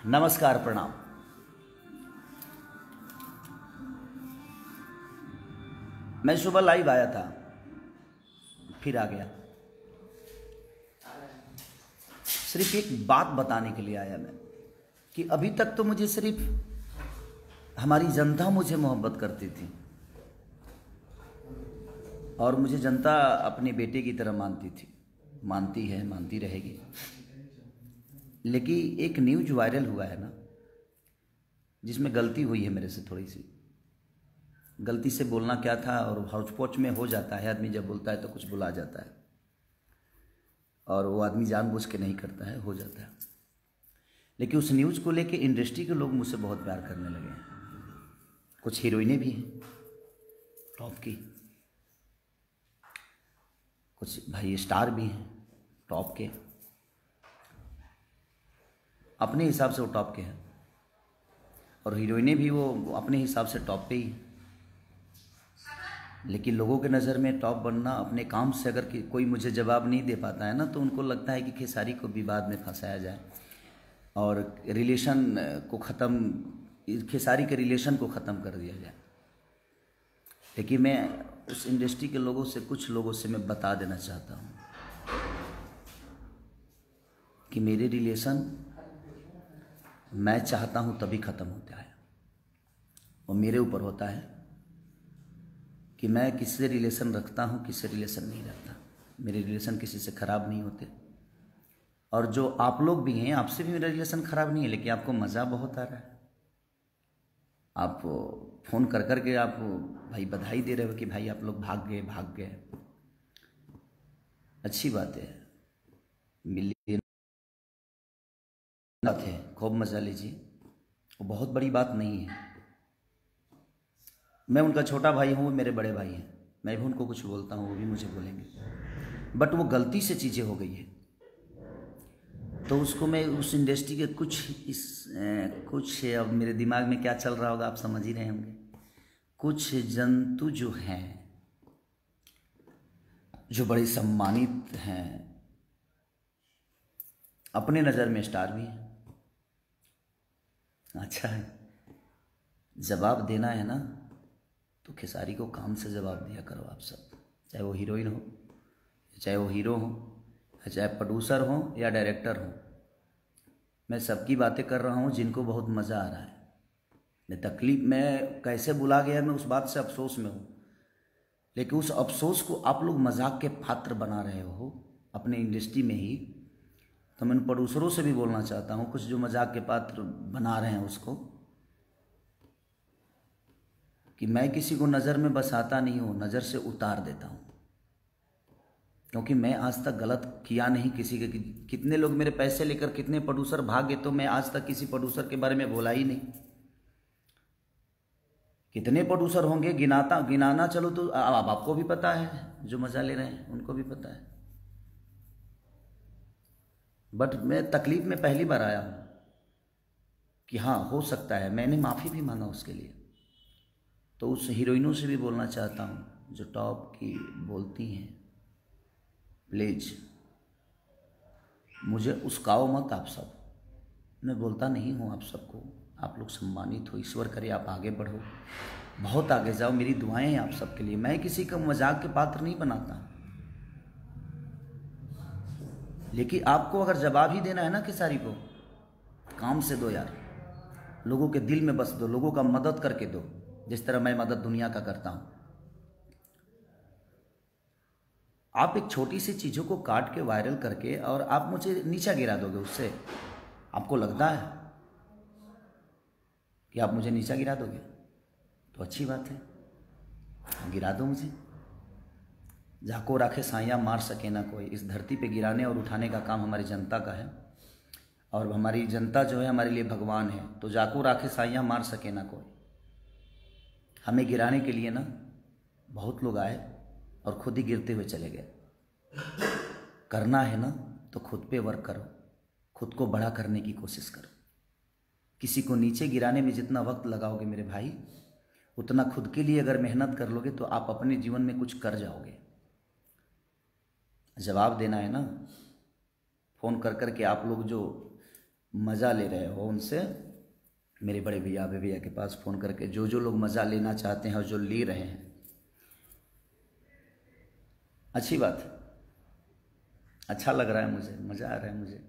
नमस्कार, प्रणाम। मैं सुबह लाइव आया था, फिर आ गया। सिर्फ एक बात बताने के लिए आया मैं कि अभी तक तो मुझे सिर्फ हमारी जनता मुझे मोहब्बत करती थी और मुझे जनता अपने बेटे की तरह मानती थी, मानती है, मानती रहेगी। लेकिन एक न्यूज वायरल हुआ है ना, जिसमें गलती हुई है मेरे से, थोड़ी सी गलती से बोलना क्या था, और हौच-पौच में हो जाता है। आदमी जब बोलता है तो कुछ बुला जाता है, और वो आदमी जानबूझ के नहीं करता है, हो जाता है। लेकिन उस न्यूज़ को लेके इंडस्ट्री के लोग मुझसे बहुत प्यार करने लगे हैं। कुछ हीरोइनें भी हैं टॉप की, कुछ भाई स्टार भी हैं टॉप के, अपने हिसाब से वो टॉप के हैं, और हीरोइनें भी वो अपने हिसाब से टॉप पे ही हैं। लेकिन लोगों के नज़र में टॉप बनना, अपने काम से अगर कोई मुझे जवाब नहीं दे पाता है ना, तो उनको लगता है कि खेसारी को विवाद में फंसाया जाए और रिलेशन को ख़त्म, खेसारी के रिलेशन को ख़त्म कर दिया जाए। लेकिन मैं उस इंडस्ट्री के लोगों से, कुछ लोगों से मैं बता देना चाहता हूँ कि मेरे रिलेशन मैं चाहता हूँ तभी ख़त्म होता है, और मेरे ऊपर होता है कि मैं किससे रिलेशन रखता हूँ, किससे रिलेशन नहीं रखता। मेरे रिलेशन किसी से ख़राब नहीं होते, और जो आप लोग भी हैं, आपसे भी मेरा रिलेशन ख़राब नहीं है, लेकिन आपको मज़ा बहुत आ रहा है। आप फ़ोन कर कर के आप भाई बधाई दे रहे हो कि भाई आप लोग भाग गए। अच्छी बात है, मिलिए बात है, खूब मज़ा लीजिए, वो बहुत बड़ी बात नहीं है। मैं उनका छोटा भाई हूँ, वो मेरे बड़े भाई हैं, मैं भी उनको कुछ बोलता हूँ, वो भी मुझे बोलेंगे। बट वो गलती से चीज़ें हो गई है, तो उसको मैं उस इंडस्ट्री के कुछ अब मेरे दिमाग में क्या चल रहा होगा आप समझ ही रहे होंगे। कुछ जंतु जो हैं, जो बड़े सम्मानित हैं, अपने नज़र में स्टार भी हैं। अच्छा है, जवाब देना है ना, तो खेसारी को काम से जवाब दिया करो आप सब, चाहे वो हीरोइन हो, चाहे वो हीरो हो, चाहे प्रोड्यूसर हो या डायरेक्टर हो। मैं सबकी बातें कर रहा हूँ जिनको बहुत मज़ा आ रहा है। मैं कैसे बुला गया, मैं उस बात से अफसोस में हूँ, लेकिन उस अफसोस को आप लोग मजाक के पात्र बना रहे हो अपने इंडस्ट्री में ही। तो मैं उन प्रोड्यूसरों से भी बोलना चाहता हूँ, कुछ जो मजाक के पात्र बना रहे हैं उसको, कि मैं किसी को नज़र में बसाता नहीं हूँ, नज़र से उतार देता हूँ, क्योंकि मैं आज तक गलत किया नहीं किसी के। कितने लोग मेरे पैसे लेकर, कितने प्रोड्यूसर भाग गए, तो मैं आज तक किसी प्रोड्यूसर के बारे में बोला ही नहीं। कितने प्रोड्यूसर होंगे, गिनाना चलो तो अब आपको भी पता है, जो मज़ा ले रहे हैं उनको भी पता है। बट मैं तकलीफ में पहली बार आया हूँ कि हाँ हो सकता है, मैंने माफ़ी भी मांगा उसके लिए। तो उस हीरोइनों से भी बोलना चाहता हूँ जो टॉप की बोलती हैं, प्लीज़ मुझे उस्काओ मत आप सब। मैं बोलता नहीं हूँ आप सबको, आप लोग सम्मानित हो, ईश्वर करे आप आगे बढ़ो, बहुत आगे जाओ, मेरी दुआएं हैं आप सबके लिए। मैं किसी का मजाक के पात्र नहीं बनाता, लेकिन आपको अगर जवाब ही देना है ना खेसारी को, काम से दो यार, लोगों के दिल में बस दो, लोगों का मदद करके दो, जिस तरह मैं मदद दुनिया का करता हूँ। आप एक छोटी सी चीज़ों को काट के वायरल करके और आप मुझे नीचा गिरा दोगे, उससे आपको लगता है कि आप मुझे नीचा गिरा दोगे, तो अच्छी बात है, गिरा दो मुझे। जाको राखे साइयाँ मार सके ना कोई। इस धरती पे गिराने और उठाने का काम हमारी जनता का है, और हमारी जनता जो है हमारे लिए भगवान है। तो जाको राखे साइयाँ मार सके ना कोई। हमें गिराने के लिए ना बहुत लोग आए और खुद ही गिरते हुए चले गए। करना है ना तो खुद पे वर्क करो, खुद को बड़ा करने की कोशिश करो। किसी को नीचे गिराने में जितना वक्त लगाओगे मेरे भाई, उतना खुद के लिए अगर मेहनत कर लोगे तो आप अपने जीवन में कुछ कर जाओगे। जवाब देना है ना, फ़ोन कर कर के आप लोग जो मज़ा ले रहे हो उनसे मेरे बड़े भैया भैया के पास फ़ोन करके जो जो लोग मज़ा लेना चाहते हैं और जो ले रहे हैं, अच्छी बात है, अच्छा लग रहा है मुझे, मज़ा आ रहा है मुझे।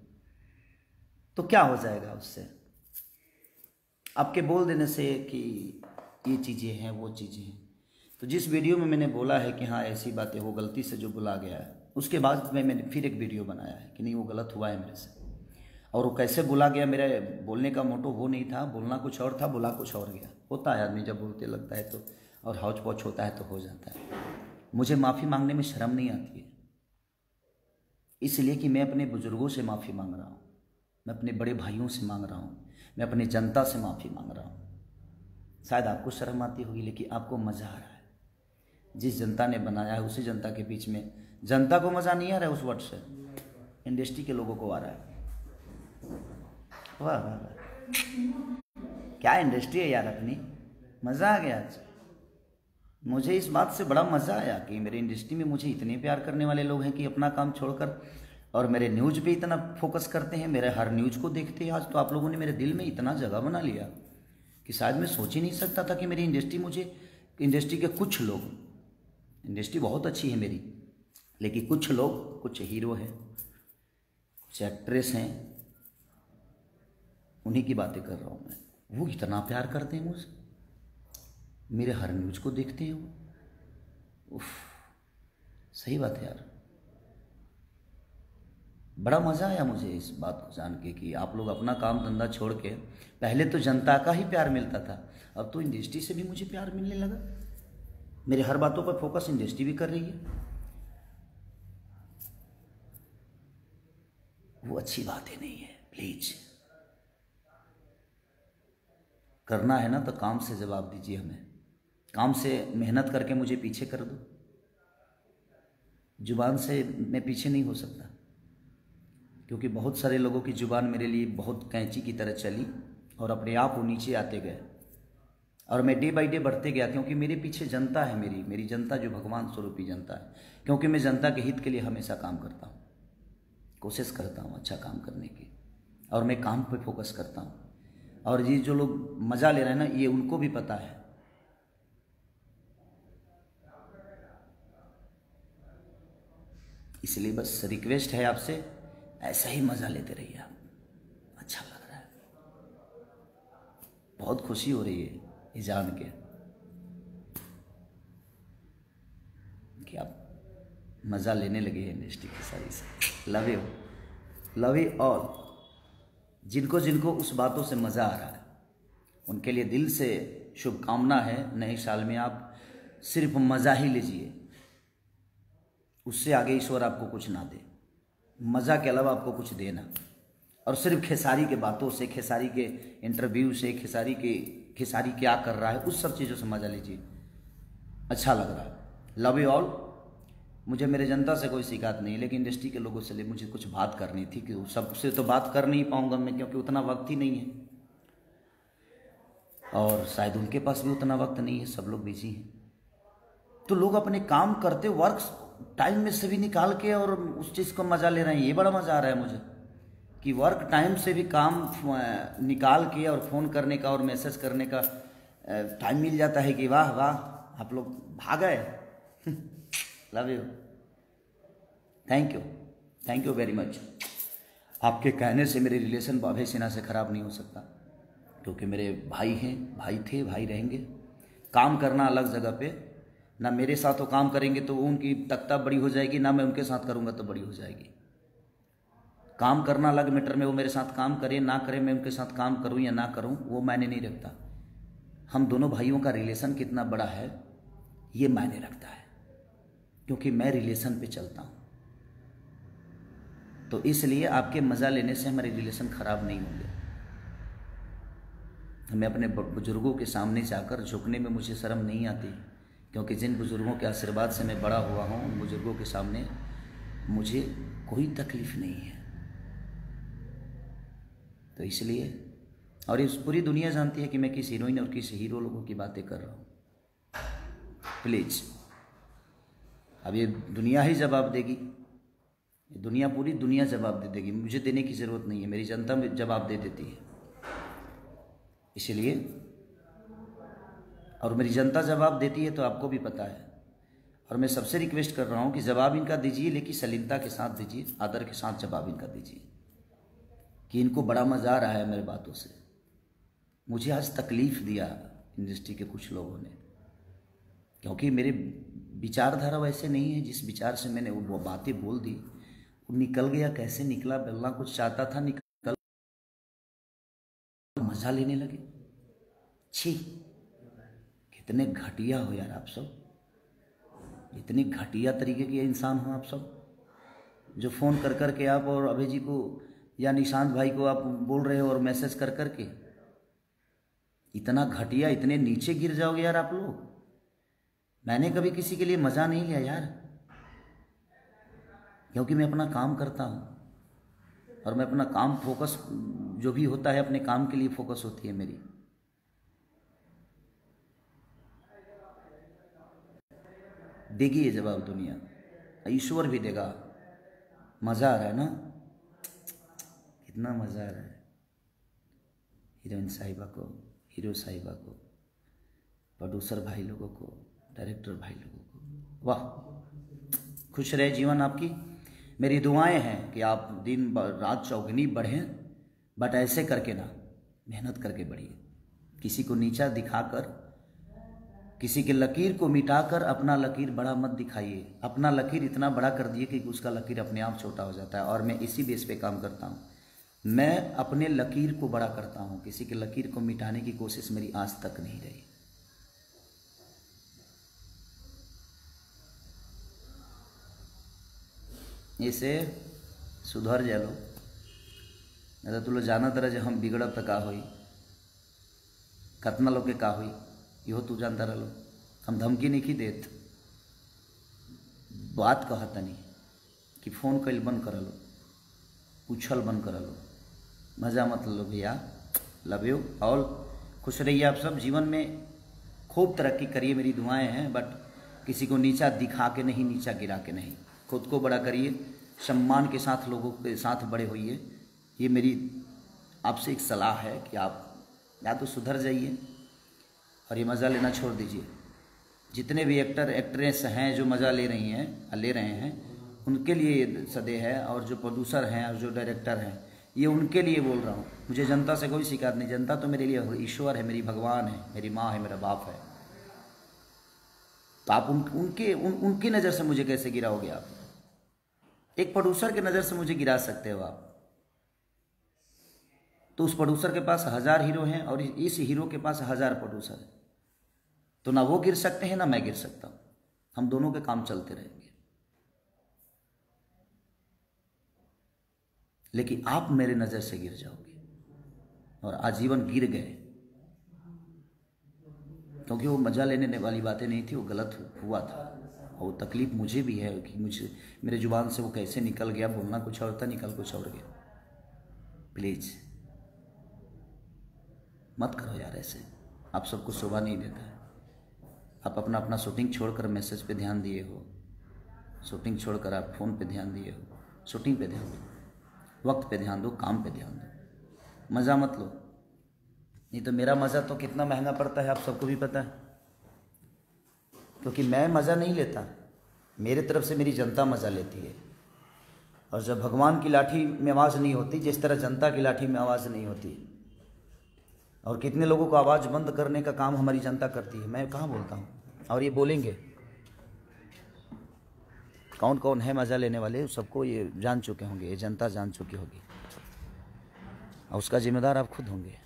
तो क्या हो जाएगा उससे? आपके बोल देने से कि ये चीज़ें हैं वो चीज़ें हैं। तो जिस वीडियो में मैंने बोला है कि हाँ ऐसी बातें हो, गलती से जो बुला गया है, उसके बाद मैंने फिर एक वीडियो बनाया है कि नहीं वो गलत हुआ है मेरे से, और वो कैसे बुला गया, मेरे बोलने का मोटो वो नहीं था, बोलना कुछ और था, बुला कुछ और गया। होता है, आदमी जब बोलते लगता है तो और हौच पौच होता है तो हो जाता है। मुझे माफ़ी मांगने में शर्म नहीं आती है, इसलिए कि मैं अपने बुज़ुर्गों से माफ़ी मांग रहा हूँ, मैं अपने बड़े भाइयों से मांग रहा हूँ, मैं अपनी जनता से माफ़ी मांग रहा हूँ। शायद आपको शर्म आती होगी, लेकिन आपको मज़ा आ रहा है। जिस जनता ने बनाया है उसी जनता के बीच में, जनता को मज़ा नहीं आ रहा है उस वर्ड से, इंडस्ट्री के लोगों को आ रहा है। वाह वाह वाह, क्या इंडस्ट्री है यार अपनी, मज़ा आ गया आज। मुझे इस बात से बड़ा मज़ा आया कि मेरे इंडस्ट्री में मुझे इतने प्यार करने वाले लोग हैं कि अपना काम छोड़कर और मेरे न्यूज़ पे इतना फोकस करते हैं, मेरे हर न्यूज़ को देखते हैं। आज तो आप लोगों ने मेरे दिल में इतना जगह बना लिया कि शायद मैं सोच ही नहीं सकता था कि मेरी इंडस्ट्री, मुझे इंडस्ट्री के कुछ लोग, इंडस्ट्री बहुत अच्छी है मेरी, लेकिन कुछ लोग, कुछ हीरो हैं, कुछ एक्ट्रेस हैं, उन्हीं की बातें कर रहा हूँ मैं। वो इतना प्यार करते हैं मुझसे, मेरे हर न्यूज़ को देखते हैं वो। उफ, सही बात है यार, बड़ा मज़ा आया मुझे इस बात को जान के कि आप लोग अपना काम धंधा छोड़ के, पहले तो जनता का ही प्यार मिलता था, अब तो इंडस्ट्री से भी मुझे प्यार मिलने लगा। मेरे हर बातों पर फोकस इंडस्ट्री भी कर रही है, वो अच्छी बातें नहीं है। प्लीज करना है ना तो काम से जवाब दीजिए हमें, काम से मेहनत करके मुझे पीछे कर दो। जुबान से मैं पीछे नहीं हो सकता, क्योंकि बहुत सारे लोगों की जुबान मेरे लिए बहुत कैंची की तरह चली और अपने आप वो नीचे आते गए, और मैं डे बाई डे बढ़ते गया, क्योंकि मेरे पीछे जनता है, मेरी जनता जो भगवान स्वरूपी जनता है। क्योंकि मैं जनता के हित के लिए हमेशा काम करता हूँ, कोशिश करता हूँ अच्छा काम करने की, और मैं काम पे फोकस करता हूँ। और ये जो लोग मज़ा ले रहे हैं ना, ये उनको भी पता है। इसलिए बस रिक्वेस्ट है आपसे, ऐसा ही मज़ा लेते रहिए आप, अच्छा लग रहा है, बहुत खुशी हो रही है ये जान के कि आप मज़ा लेने लगे हैं इंडस्ट्री की सारी से। Love you, love you all. जिनको जिनको उस बातों से मज़ा आ रहा है उनके लिए दिल से शुभकामना है। नए साल में आप सिर्फ मज़ा ही लीजिए, उससे आगे ईश्वर आपको कुछ ना दे, मज़ा के अलावा आपको कुछ देना। और सिर्फ खेसारी के बातों से, खेसारी के इंटरव्यू से, खेसारी क्या कर रहा है, उस सब चीज़ों से मज़ा लीजिए, अच्छा लग रहा है। Love you all. मुझे मेरे जनता से कोई शिकायत नहीं, लेकिन इंडस्ट्री के लोगों से मुझे कुछ बात करनी थी कि सबसे तो बात कर नहीं पाऊंगा मैं, क्योंकि उतना वक्त ही नहीं है, और शायद उनके पास भी उतना वक्त नहीं है, सब लोग बिजी हैं। तो लोग अपने काम करते वर्क टाइम में से भी निकाल के और उस चीज़ को मज़ा ले रहे हैं। ये बड़ा मज़ा आ रहा है मुझे कि वर्क टाइम से भी काम निकाल के और फ़ोन करने का और मैसेज करने का टाइम मिल जाता है कि वाह वाह आप लोग भाग गए। Love you, thank you very much. आपके कहने से मेरे रिलेशन अभय सिन्हा से ख़राब नहीं हो सकता, क्योंकि मेरे भाई हैं, भाई थे, भाई रहेंगे। काम करना अलग जगह पे, ना मेरे साथ वो काम करेंगे तो उनकी तख्ता बड़ी हो जाएगी, ना मैं उनके साथ करूँगा तो बड़ी हो जाएगी। काम करना अलग मैटर में, वो मेरे साथ काम करे ना करे, मैं उनके साथ काम करूँ या ना करूँ वो मायने नहीं रखता। हम दोनों भाइयों का रिलेशन कितना बड़ा है ये मायने रखता है, क्योंकि मैं रिलेशन पे चलता हूँ। तो इसलिए आपके मज़ा लेने से हमारे रिलेशन ख़राब नहीं होंगे। हमें अपने बुजुर्गों के सामने जाकर झुकने में मुझे शर्म नहीं आती, क्योंकि जिन बुजुर्गों के आशीर्वाद से मैं बड़ा हुआ हूँ, उन बुजुर्गों के सामने मुझे कोई तकलीफ़ नहीं है। तो इसलिए, और इस पूरी दुनिया जानती है कि मैं किस हीरोइन और किस हीरो लोगों की बातें कर रहा हूँ। प्लीज़, अब ये दुनिया ही जवाब देगी, दुनिया, पूरी दुनिया जवाब दे देगी, मुझे देने की ज़रूरत नहीं है, मेरी जनता में जवाब दे देती है। इसलिए, और मेरी जनता जवाब देती है तो आपको भी पता है। और मैं सबसे रिक्वेस्ट कर रहा हूँ कि जवाब इनका दीजिए, लेकिन सलीलता के साथ दीजिए, आदर के साथ जवाब इनका दीजिए, कि इनको बड़ा मज़ा आ रहा है मेरे बातों से। मुझे आज तकलीफ़ दिया इंडस्ट्री के कुछ लोगों ने, क्योंकि मेरे विचारधारा वैसे नहीं है जिस विचार से मैंने वो बातें बोल दी। वो निकल गया, कैसे निकला, बोलना कुछ चाहता था, निकल, मज़ा लेने लगे। छी, कितने घटिया हो यार आप सब, इतने घटिया तरीके के इंसान हो आप सब, जो फ़ोन कर कर के आप और अभय जी को या निशांत भाई को आप बोल रहे हो और मैसेज कर कर के, इतना घटिया, इतने नीचे गिर जाओगे यार आप लोग। मैंने कभी किसी के लिए मज़ा नहीं लिया यार, क्योंकि मैं अपना काम करता हूँ और मैं अपना काम फोकस, जो भी होता है अपने काम के लिए फोकस होती है मेरी। देगी ये जवाब दुनिया, ईश्वर भी देगा। मज़ा आ रहा है ना, कितना मज़ा आ रहा है। हीरोइन साहिबा को, हीरो साहिबा को, प्रोड्यूसर भाई लोगों को, डायरेक्टर भाई लोगों को, वाह, खुश रहे जीवन आपकी। मेरी दुआएं हैं कि आप दिन रात चौगुनी बढ़ें, बट ऐसे करके ना, मेहनत करके बढ़िए। किसी को नीचा दिखाकर, किसी के लकीर को मिटाकर अपना लकीर बड़ा मत दिखाइए। अपना लकीर इतना बड़ा कर दिए कि उसका लकीर अपने आप छोटा हो जाता है। और मैं इसी बेस पे काम करता हूँ, मैं अपने लकीर को बड़ा करता हूँ, किसी के लकीर को मिटाने की कोशिश मेरी आज तक नहीं रही। इसे सुधर जा लो, नहीं तो तू लोग जाना तरह जो हम बिगड़ब तो का हुई, कतना लोग के का हुई, इहो तू जानता रहो। हम धमकी नहीं की देत, बात कहता नहीं कि फ़ोन कल बंद कर लो, पूछल बंद कर लो, मज़ा मत लो भैया। लव यू ऑल, खुश रहिए आप सब, जीवन में खूब तरक्की करिए, मेरी दुआएं हैं। बट किसी को नीचा दिखा के नहीं, नीचा गिरा के नहीं, खुद को बड़ा करिए, सम्मान के साथ लोगों के साथ बड़े होइए। ये मेरी आपसे एक सलाह है कि आप या तो सुधर जाइए और ये मज़ा लेना छोड़ दीजिए। जितने भी एक्टर एक्ट्रेस हैं जो मज़ा ले रही हैं, ले रहे हैं, उनके लिए ये सदे है। और जो प्रोड्यूसर हैं और जो डायरेक्टर हैं, ये उनके लिए बोल रहा हूँ। मुझे जनता से कोई शिकायत नहीं, जनता तो मेरे लिए ईश्वर है, मेरी भगवान है, मेरी माँ है, मेरा बाप है। तो आप उनकी नज़र से मुझे कैसे गिराओगे आप? एक प्रोड्यूसर की नज़र से मुझे गिरा सकते हो आप? तो उस प्रोड्यूसर के पास 1000 हीरो हैं और इस हीरो के पास 1000 प्रोड्यूसर है, तो ना वो गिर सकते हैं ना मैं गिर सकता हूं। हम दोनों के काम चलते रहेंगे। लेकिन आप मेरे नज़र से गिर जाओगे और आजीवन गिर गए, क्योंकि वो मजा लेने वाली बातें नहीं थी, वो गलत हुआ था। और वो तकलीफ मुझे भी है कि मुझे, मेरे जुबान से वो कैसे निकल गया, बोलना कुछ और था, निकल कुछ और गया। प्लीज़ मत करो यार ऐसे, आप सबको शोभा नहीं देता है। आप अपना अपना शूटिंग छोड़कर मैसेज पे ध्यान दिए हो, शूटिंग छोड़कर आप फ़ोन पे ध्यान दिए हो। शूटिंग पे ध्यान दो, वक्त पे ध्यान दो, काम पे ध्यान दो, मज़ा मत लो। नहीं तो मेरा मज़ा तो कितना महंगा पड़ता है आप सबको भी पता है, क्योंकि मैं मज़ा नहीं लेता, मेरे तरफ से मेरी जनता मज़ा लेती है। और जब भगवान की लाठी में आवाज़ नहीं होती, जिस तरह जनता की लाठी में आवाज़ नहीं होती, और कितने लोगों को आवाज़ बंद करने का काम हमारी जनता करती है, मैं कहाँ बोलता हूँ। और ये बोलेंगे कौन कौन है मज़ा लेने वाले, सबको ये जान चुके होंगे, ये जनता जान चुकी होगी, और उसका जिम्मेदार आप खुद होंगे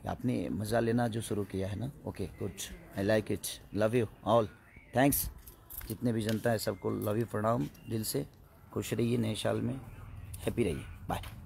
कि आपने मज़ा लेना जो शुरू किया है ना। Okay good, I like it, love you all, thanks. जितने भी जनता है सबको लव यू, प्रणाम दिल से। खुश रहिए, नए साल में हैप्पी रहिए, बाय।